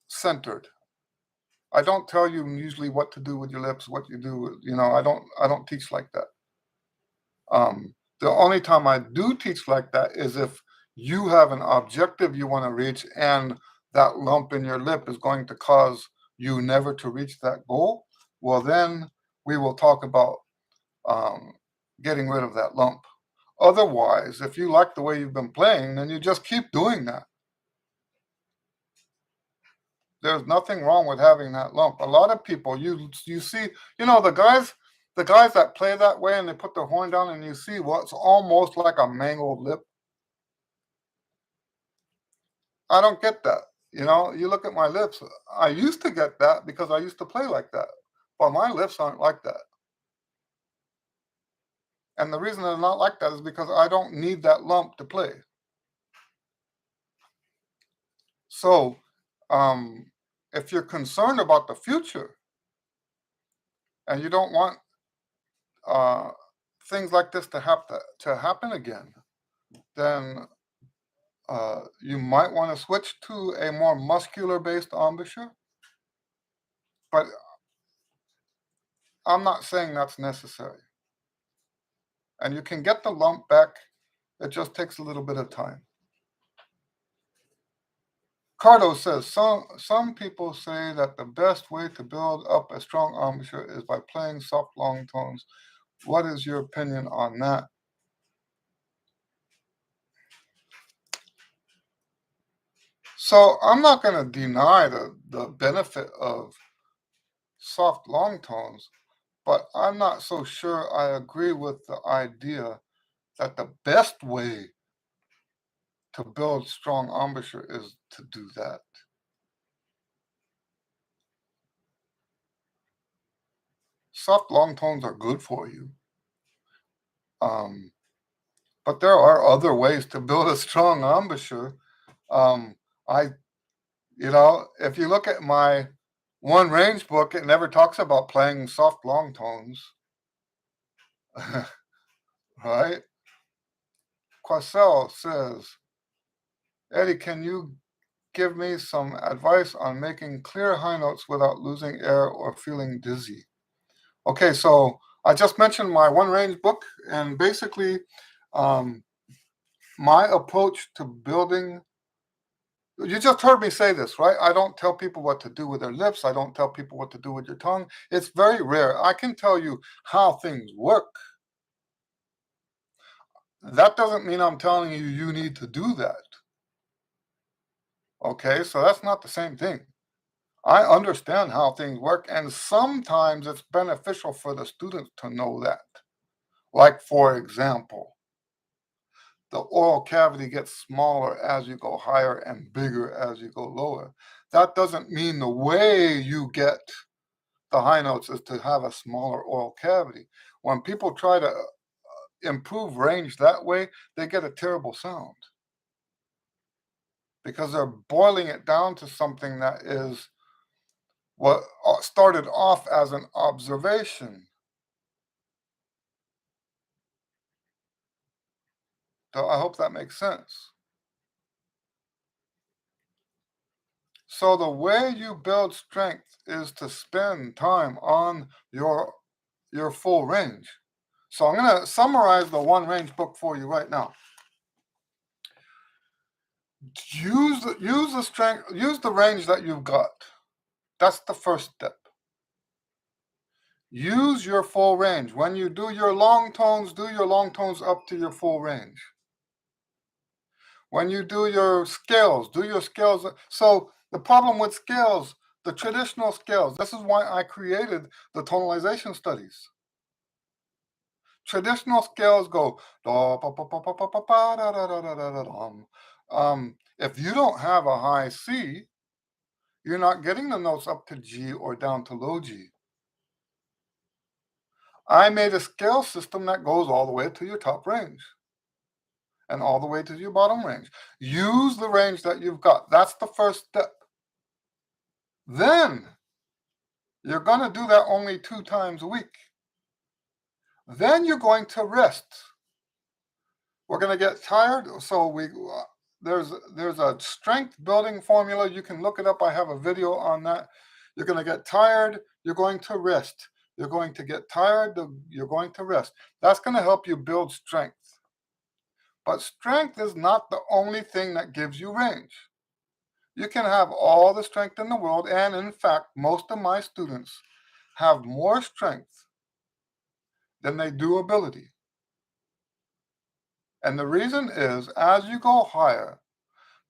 centered. I don't tell you usually what to do with your lips, what you do, I don't teach like that. The only time I do teach like that is if you have an objective you want to reach and that lump in your lip is going to cause you never to reach that goal. Well, then we will talk about um, getting rid of that lump. Otherwise, if you like the way you've been playing, then you just keep doing that. There's nothing wrong with having that lump. A lot of people, you see, the guys that play that way and they put their horn down and you see what's almost like a mangled lip. I don't get that. You look at my lips. I used to get that because I used to play like that, but my lips aren't like that. And the reason they're not like that is because I don't need that lump to play. So, if you're concerned about the future and you don't want uh, things like this to happen again, then you might want to switch to a more muscular-based embouchure. But I'm not saying that's necessary. And you can get the lump back. It just takes a little bit of time. Cardo says some people say that the best way to build up a strong embouchure is by playing soft long tones. What is your opinion on that? So I'm not going to deny the benefit of soft long tones, but I'm not so sure I agree with the idea that the best way to build strong embouchure is to do that. Soft long tones are good for you. But there are other ways to build a strong embouchure. Um, I, if you look at my one range book, it never talks about playing soft long tones, right? Quasell says, Eddie, can you give me some advice on making clear high notes without losing air or feeling dizzy? Okay, so I just mentioned my one range book, and basically, um, my approach to building. You just heard me say this, right? I don't tell people what to do with their lips. I don't tell people what to do with your tongue. It's very rare. I can tell you how things work. That doesn't mean I'm telling you you need to do that. Okay, so that's not the same thing. I understand how things work, and sometimes it's beneficial for the students to know that. Like, for example, the oral cavity gets smaller as you go higher and bigger as you go lower. That doesn't mean the way you get the high notes is to have a smaller oral cavity. When people try to improve range that way, they get a terrible sound because they're boiling it down to something that is what started off as an observation. So I hope that makes sense. So the way you build strength is to spend time on your full range. So I'm going to summarize the one range book for you right now. Use the strength, use the range that you've got. That's the first step. Use your full range. When you do your long tones, do your long tones up to your full range. When you do your scales, do your scales. So the problem with scales, the traditional scales, this is why I created the tonalization studies. Traditional scales go da pa pa pa pa pa pa pa da da da da da da dum. If you don't have a high C, you're not getting the notes up to G or down to low G. I made a scale system that goes all the way to your top range and all the way to your bottom range. Use the range that you've got. That's the first step. Then you're going to do that only 2 times a week. Then you're going to rest. We're going to get tired. So there's a strength building formula. You can look it up. I have a video on that. You're going to get tired. You're going to rest. You're going to get tired. You're going to rest. That's going to help you build strength. But strength is not the only thing that gives you range. You can have all the strength in the world, and in fact, most of my students have more strength than they do ability. And the reason is, as you go higher,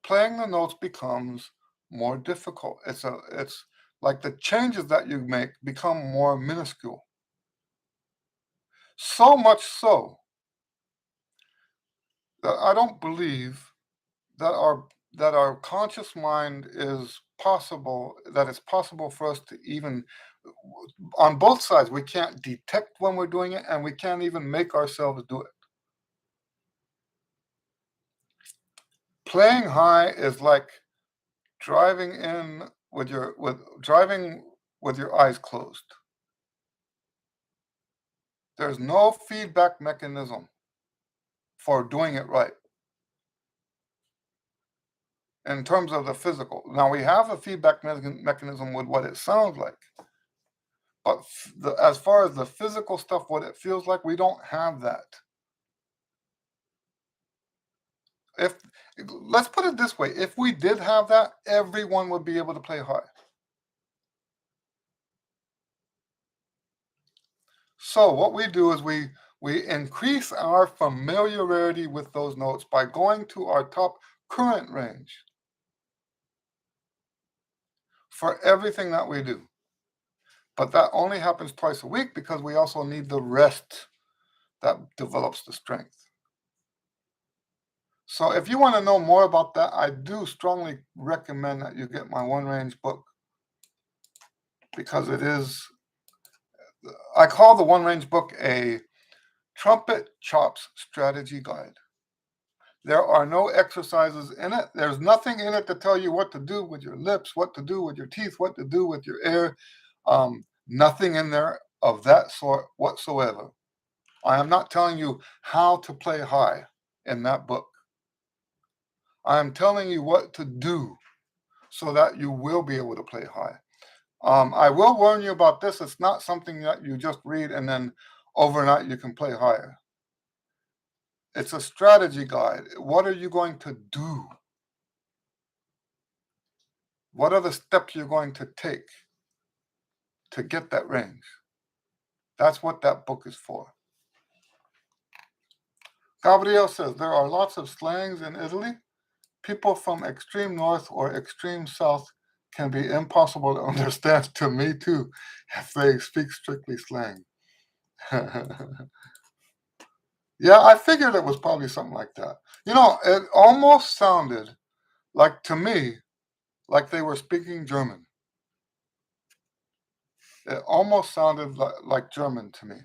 playing the notes becomes more difficult. It's like the changes that you make become more minuscule. So much so that I don't believe that our conscious mind is possible, that it's possible for us to even, on both sides, we can't detect when we're doing it, and we can't even make ourselves do it. Playing high is like driving with your eyes closed. There's no feedback mechanism for doing it right in terms of the physical. Now, we have a feedback mechanism with what it sounds like, but as far as the physical stuff, what it feels like, we don't have that. Let's put it this way, if we did have that, everyone would be able to play high. So what we do is we increase our familiarity with those notes by going to our top current range for everything that we do. But that only happens twice a week because we also need the rest that develops the strength. So if you want to know more about that, I do strongly recommend that you get my One Range book, because it is, I call the One Range book a trumpet chops strategy guide. There are no exercises in it. There's nothing in it to tell you what to do with your lips, what to do with your teeth, what to do with your air. Nothing in there of that sort whatsoever. I am not telling you how to play high in that book. I am telling you what to do so that you will be able to play high. I will warn you about this. It's not something that you just read and then overnight you can play higher. It's a strategy guide. What are you going to do? What are the steps you're going to take to get that range? That's what that book is for. Gabriel says, there are lots of slangs in Italy. People from extreme north or extreme south can be impossible to understand to me too if they speak strictly slang. Yeah, I figured it was probably something like that. It almost sounded like, to me, like they were speaking German. It almost sounded like German to me.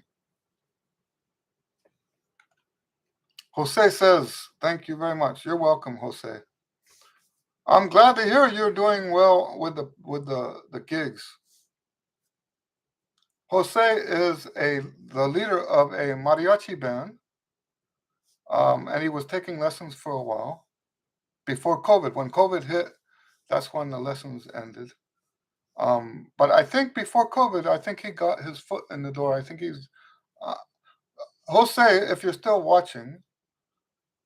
Jose says, thank you very much. You're welcome, Jose. I'm glad to hear you're doing well with the gigs. Jose is the leader of a mariachi band, and he was taking lessons for a while before COVID. When COVID hit, that's when the lessons ended. But I think before COVID, I think he got his foot in the door. I think he's Jose, if you're still watching,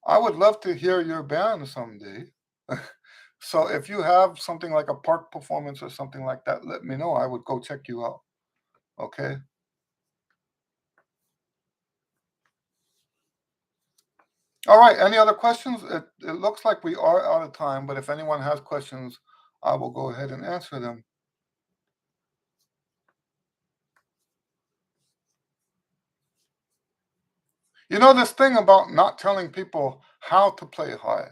I would love to hear your band someday. So if you have something like a park performance or something like that, let me know. I would go check you out. Okay. All right, any other questions? It looks like we are out of time, but if anyone has questions, I will go ahead and answer them. You know this thing about not telling people how to play high,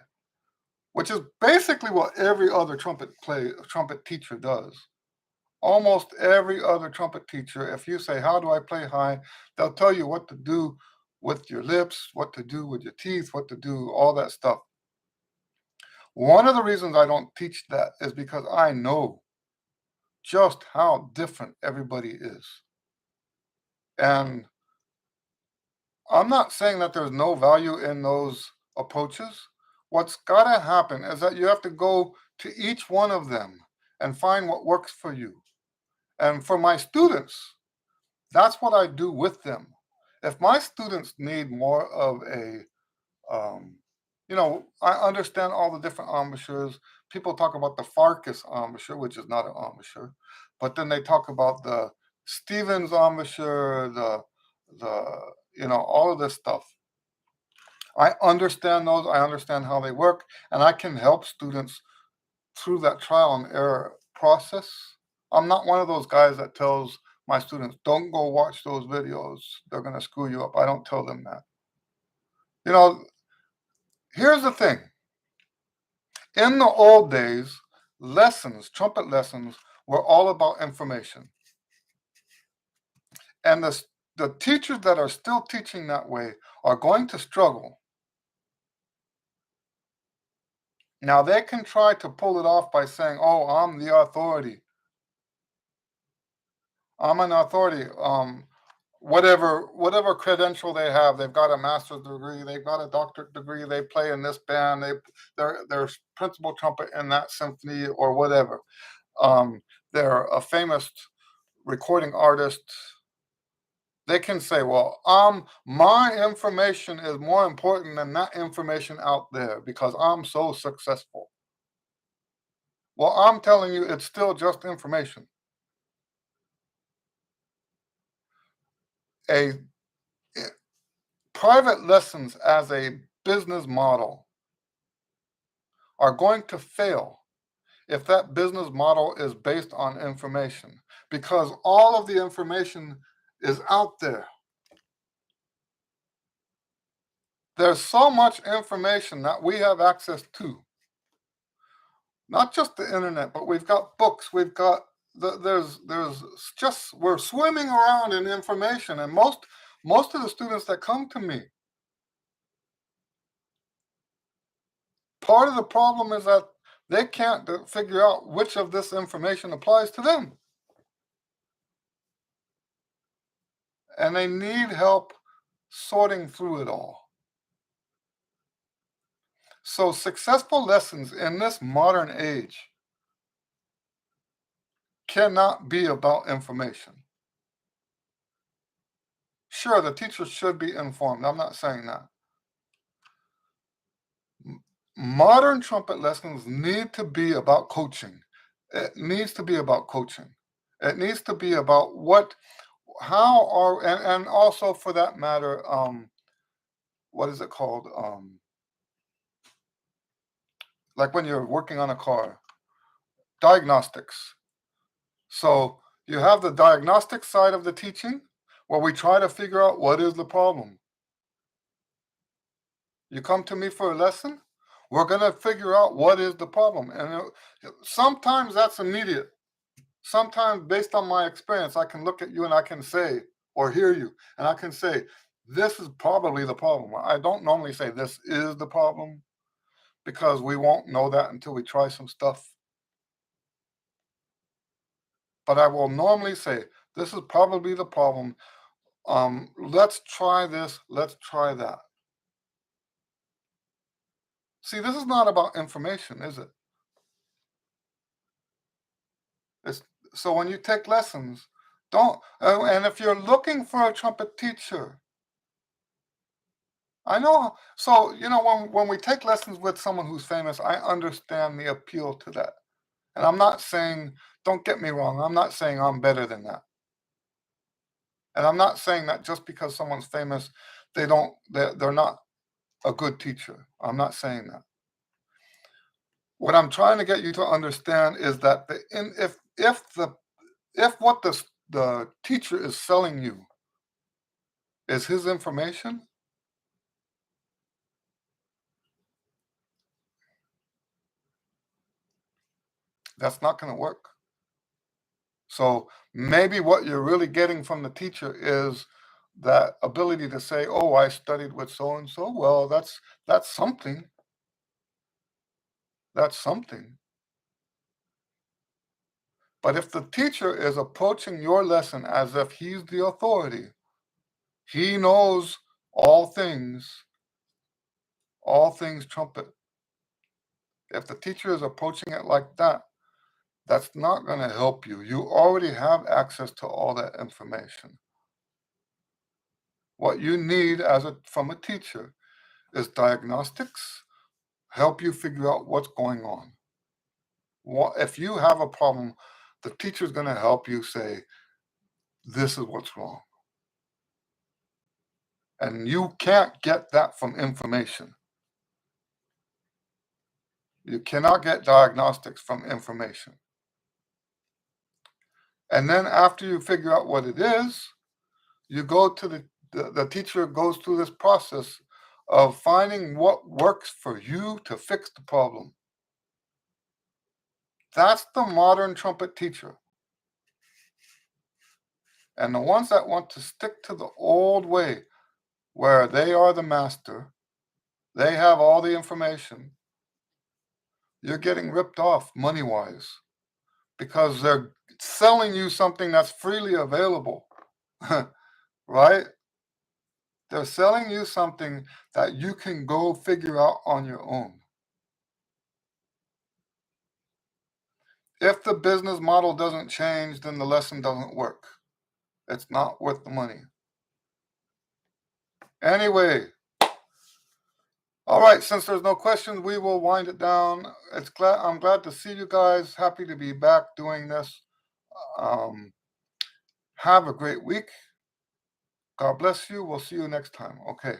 which is basically what every other trumpet teacher does. Almost every other trumpet teacher, if you say, "How do I play high?" they'll tell you what to do with your lips, what to do with your teeth, what to do, all that stuff. One of the reasons I don't teach that is because I know just how different everybody is. And I'm not saying that there's no value in those approaches. What's got to happen is that you have to go to each one of them and find what works for you. And for my students, that's what I do with them. If my students need more of a, um, I understand all the different embouchures. People talk about the Farkas embouchure, which is not an embouchure, but then they talk about the Stevens embouchure, all of this stuff. I understand those. I understand how they work, and I can help students through that trial and error process. I'm not one of those guys that tells my students, don't go watch those videos. They're going to screw you up. I don't tell them that. You know, here's the thing. In the old days, trumpet lessons, were all about information. And the teachers that are still teaching that way are going to struggle. Now, they can try to pull it off by saying, oh, I'm the authority. I'm an authority. Whatever credential they have, they've got a master's degree, they've got a doctorate degree, they play in this band, they're principal trumpet in that symphony or whatever. Um, they're a famous recording artist. They can say, well, my information is more important than that information out there because I'm so successful. Well, I'm telling you, it's still just information. A Private lessons as a business model are going to fail if that business model is based on information because all of the information is out there. There's so much information that we have access to, not just the internet, but we've got books, we've got there's just we're swimming around in information, and most of the students that come to me, part of the problem is that they can't figure out which of this information applies to them. And they need help sorting through it all. So, successful lessons in this modern age cannot be about information. Sure, the teacher should be informed. I'm not saying that. Modern trumpet lessons need to be about coaching. It needs to be about coaching. It needs to be about and also for that matter, what is it called? Like when you're working on a car, diagnostics. So you have the diagnostic side of the teaching where we try to figure out what is the problem. You come to me for a lesson, we're going to figure out what is the problem. And sometimes that's immediate. Sometimes, based on my experience, I can look at you and I can say, or hear you, and I can say, this is probably the problem. I don't normally say this is the problem because we won't know that until we try some stuff. But I will normally say, this is probably the problem. Let's try this, let's try that. See, this is not about information, is it? It's so when you take lessons, don't and if you're looking for a trumpet teacher, I know so when we take lessons with someone who's famous, I understand the appeal to that. And I'm not saying, don't get me wrong, I'm not saying I'm better than that. And I'm not saying that just because someone's famous, they're not a good teacher. I'm not saying that. What I'm trying to get you to understand is that if what the teacher is selling you is his information, that's not going to work. So maybe what you're really getting from the teacher is that ability to say, "Oh, I studied with so and so." Well, that's something. That's something. But if the teacher is approaching your lesson as if he's the authority, he knows all things trumpet. If the teacher is approaching it like that, that's not going to help you. You already have access to all that information. What you need from a teacher is diagnostics, help you figure out what's going on. If you have a problem, the teacher's going to help you say, this is what's wrong. And you can't get that from information. You cannot get diagnostics from information. And then after you figure out what it is, you go to the teacher goes through this process of finding what works for you to fix the problem. That's the modern trumpet teacher. And the ones that want to stick to the old way, where they are the master, they have all the information, you're getting ripped off money-wise because they're selling you something that's freely available, right? They're selling you something that you can go figure out on your own. If the business model doesn't change, then the lesson doesn't work. It's not worth the money. Anyway, all right, since there's no questions, we will wind it down. I'm glad to see you guys. Happy to be back doing this. Have a great week. God bless you. We'll see you next time. Okay.